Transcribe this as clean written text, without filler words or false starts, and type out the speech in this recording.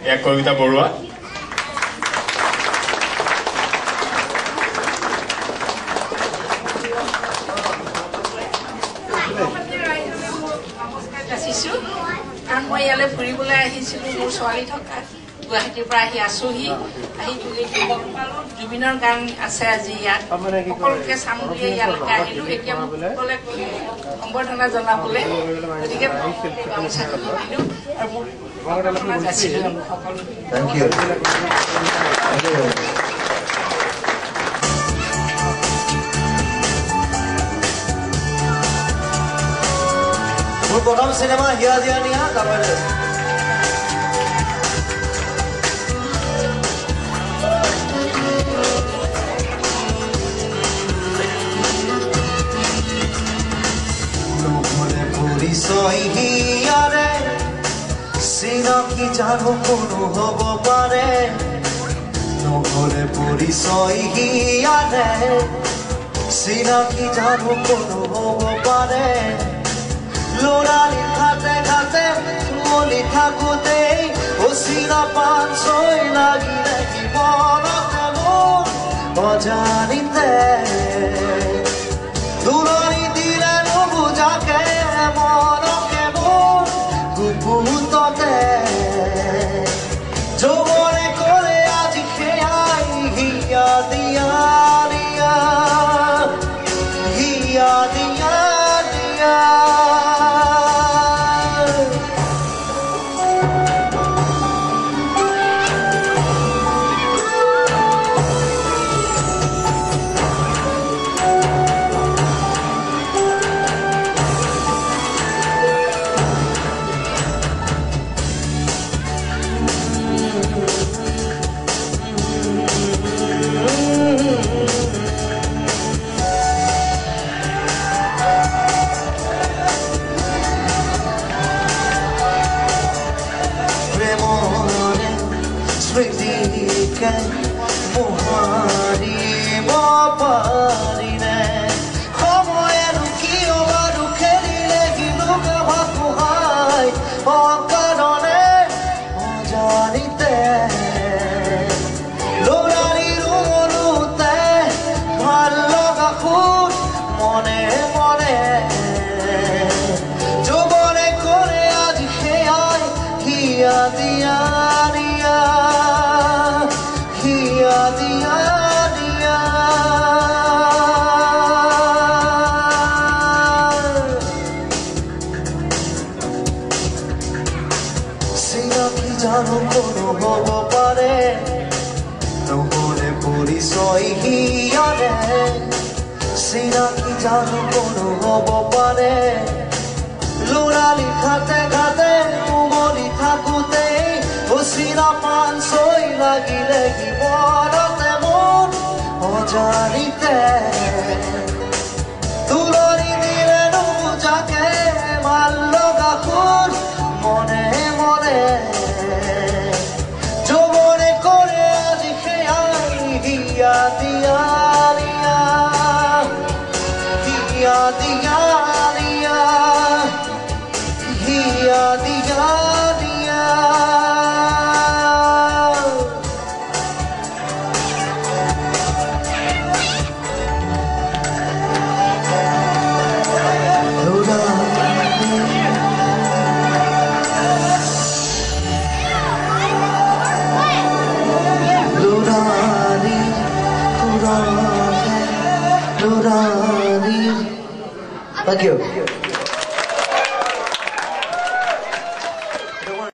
এয়া কবিতা বৰুৱা মই ইয়ালৈ ফুৰিবলৈ আহিছিলোঁ মোৰ ছোৱালী থকা গুৱাহাটীৰ পৰা আহি আছোহি আহি জুবিনৰ গান আছে আজি ইয়াত সকলোকে চাম বুলি ইয়ালৈকে আহিলোঁ এতিয়া মোক সকলোৱে সম্বৰ্ধনা জনাবলৈ গতিকে গামোচাখন দিলোঁ আৰু মোক যাচিলোঁ সকলো প্রথম সিনেমা হিয়া দিয়া নিয়া তারপরে পরিচয় হিয়ারে চিনাকি জানো কোনো হব পারে নহলে পরিচয় হিয়ারে চিনাকি জানো কোনো হব পারে লোরালি খাতে খাতে মলি থাকোতে অচিনা পান ছয় লাগিলে কি মনতে মন অজানিতে দূৰণি দিলে নুবুজাকে মনকে মন গুপুততে যৌৱনে কৰে আজি সেয়াই হিয়া দিয়া দিয়া হিয়া দিয়া দিয়া Mohari Baparine Homoenu Kiyobaru Kerile Ginuga Bakuhai Okarone Ojanite Lorari Rumurute Maloga Khut Mone Mone Jobone Kore Aji Kheyai Hiya Diya Diya Hiya Diya Diya Sinaki jano kono hobo pare Nohole porichoi hiyare Sinaki jano kono hobo pare Lorali khate khate umoli thakute Osina pan soi লাগile কি মনতে মন অজানিতে তুলনি দিলে নুবুজাকে মাল লগা খুন মনে মনে যৌৱনে কৰে আজি সেয়াই হিয়া দিয়া দিয়া হিয়া দিয়া দিয়া হিয়া দিয়া দিয়া Thank you.